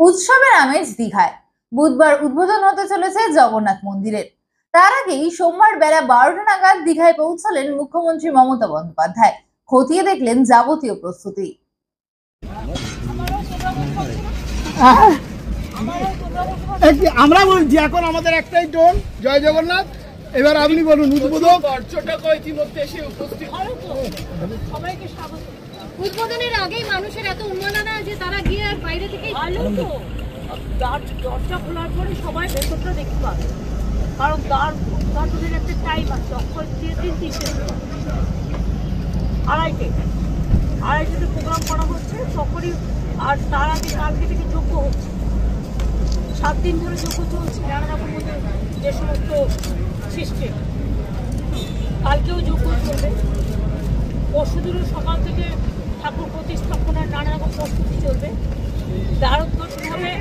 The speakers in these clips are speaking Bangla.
উৎসবের আমেজ দীঘায় বুধবার উদ্বোধন হতে চলেছে জগন্নাথ মন্দিরের। তার আগেই সোমবার বেলা 12টা নাগাদ দীঘায় পৌঁছালেন মুখ্যমন্ত্রী মমতা বন্দ্যোপাধ্যায়। খতিয়ে দেখলেন যাবতীয় প্রস্তুতি। আমরা বলছি এখন আমাদের একটাই টোন, জয় জগন্নাথ। এবার আপনি বলুন উদ্বোধক। উদ্বোধনের আগেই মানুষের এত উন্মাদনা যে তারা গিয়ে বাইরে থেকে দরজা খোলার পরে সবাই ভেতরটা দেখতে পাবে, কারণ তার উদ্বোধনের একটা টাইম আছে, অক্ষর দিয়ে 3-3 আড়াইটাতে প্রোগ্রাম করা হচ্ছে তখনই। আর তার আগে কালকে থেকে যজ্ঞ হচ্ছে, 7 দিন ধরে যজ্ঞ চলছে নানা রকম যে সমস্ত সিস্টেম। কালকেও যজ্ঞ চলবে, পরশুদিনও সকাল থেকে ঠাকুর প্রতিস্থাপনার নানা রকম প্রস্তুতি চলবে। দ্বারোদ্ঘাটন হবে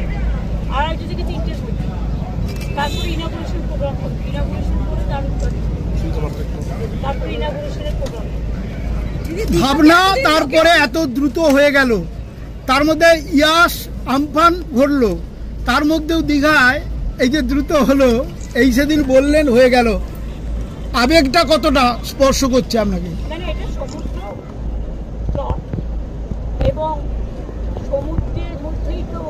2:30 থেকে 3টের মধ্যে, তারপরে ইনাগুরেশন প্রোগ্রাম হবে, ইনাগুরেশন করে দ্বারোদ্ঘাটন, তারপরে ইনাগুরেশনের প্রোগ্রাম। ভাবনা তারপরে এত দ্রুত হয়ে গেল, তার মধ্যে ইয়াস আমফান ঘটলো, তার মধ্যেও দীঘায় এই যে দ্রুত হলো, এই সেদিন বললেন হয়ে গেল, আবেগটা কতটা স্পর্শ করছে আপনাকে? এটা সমুদ্র এবং সমুদ্রের মধ্যেই তো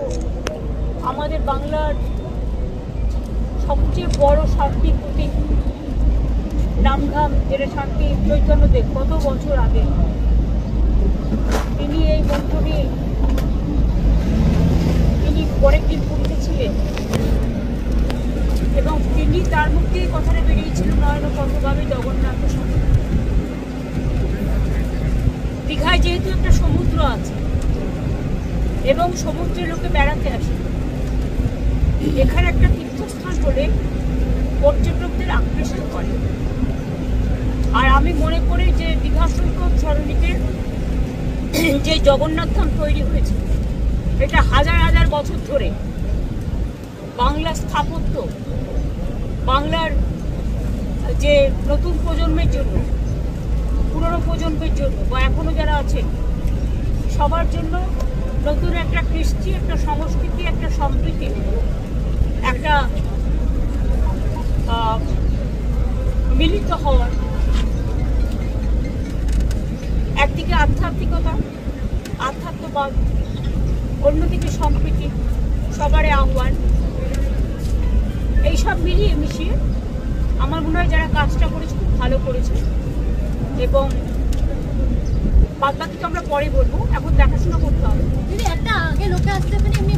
আমাদের বাংলার সবচেয়ে বড় শান্তির প্রতীক নামধাম, যেটা শান্তি চৈতন্যদেব কত বছর আগে তিনি এই মন্ত্র নিয়ে তিনি পরের দিন পুরীতে ছিলেন এবং তিনি তার মুখে কথাটা বেরিয়েছিল, নয়ন কতভাবে জগন্নাথ। দীঘায় যেহেতু একটা সমুদ্র আছে এবং সমুদ্রে লোকে বেড়াতে আসে, এখানে একটা তীর্থস্থান বলে পর্যটকদের আকৃষ্ট করে। আর আমি মনে করি যে দীঘা সৈকত সরণিতে যে জগন্নাথ ধাম তৈরি হয়েছে, এটা হাজার হাজার বছর ধরে বাংলার স্থাপত্য, বাংলার যে নতুন প্রজন্মের জন্য, পুরনো প্রজন্মের জন্য বা এখনো যারা আছে সবার জন্য নতুন একটা কৃষ্টি, একটা সংস্কৃতি, একটা সম্প্রীতি, একটা মিলিত হওয়ার, একদিকে আধ্যাত্মিকতা, আধ্যাত্মবাদ, অন্যদিকে সম্প্রীতি, সবারই আহ্বান, এইসব মিলিয়ে মিশিয়ে আমার মনে হয় যারা কাজটা করেছে খুব ভালো করেছে। এবং বাদবাকি তো আমরা পরে বলবো, এখন দেখাশোনা করতে হবে। দিদি একটা আগে লোকে আসতে পারে এমনি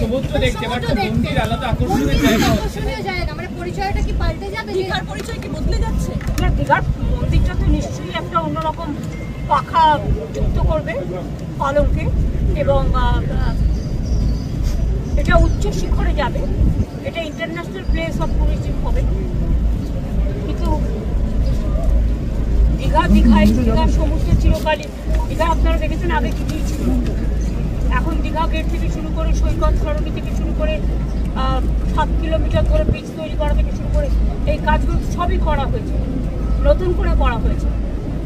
সমুদ্র দেখতে, বাট মন্দির আলাদা আকর্ষণীয় জায়গা, মানে পরিচয়টা কি পাল্টে যাবে? দীঘার পরিচয় কি বদলে যাচ্ছে? না, দীঘার মন্দিরটা তো নিশ্চয়ই একটা অন্যরকম পাখা যুক্ত করবে পালঙ্কে এবং এটা উচ্চ শিখরে যাবে, এটা ইন্টারন্যাশনাল প্লেস অফ টুরিজম হবে। কিন্তু দীঘার সমুদ্রের চিরকালই, দীঘা আপনারা দেখেছেন আগে কি ছিল, এখন দীঘা গেট থেকে শুরু করে সৈকত সরণি থেকে শুরু করে 7 কিলোমিটার ধরে ব্রিজ তৈরি করা থেকে শুরু করে এই কাজগুলো সবই করা হয়েছে, নতুন করে করা হয়েছে।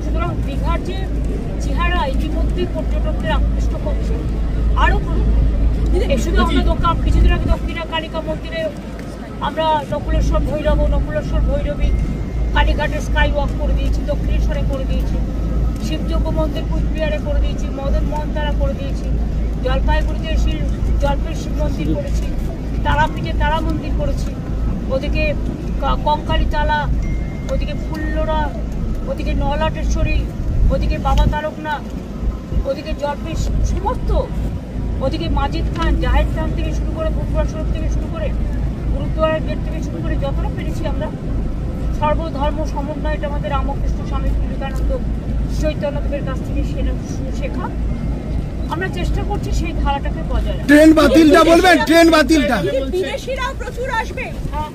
সুতরাং দীঘার যে চেহারা ইতিমধ্যেই পর্যটকদের আকৃষ্ট করছে, আরও শুধু আমরা কিছুদিন আগে দক্ষিণা কালিকা মন্দিরে আমরা নকুলেশ্বর ভৈরবী, কালীঘাটের স্কাই ওয়াক করে দিয়েছি, দক্ষিণেশ্বরে করে দিয়েছি, শিবযজ্ঞ মন্দির কুচবিহারে করে দিয়েছি, মদন মোহন তারা করে দিয়েছি, জলপাইগুড়িতে জলপাই শিব মন্দির করেছি, তারাপীঠে তারা মন্দির করেছি, ওদিকে কঙ্কালী তালা, ওদিকে ফুল্লরা, ওদিকে নলাটেশ্বরী, ওদিকে বাবা তারকনাথ, ওদিকে জলপাই সমস্ত, ওদিকে মাজিদ খান, জাহেদ খান থেকে শুরু করে ফুটবল সড়ক থেকে শুরু করে গুরুদ্বারের গেট থেকে শুরু করে যতটা পেরেছি আমরা সর্বধর্ম সমন্বয়, এটা আমাদের রামকৃষ্ণ স্বামী বিবেকানন্দ চৈতন্যদেবের কাছ থেকে শেখা। আমরা চেষ্টা করছি সেই ধারাটাকে বজায় রাখতে। ট্রেন বাতিলটা বলবেন, ট্রেন বাতিলটা বিদেশিরাও প্রচুর আসবে। হ্যাঁ,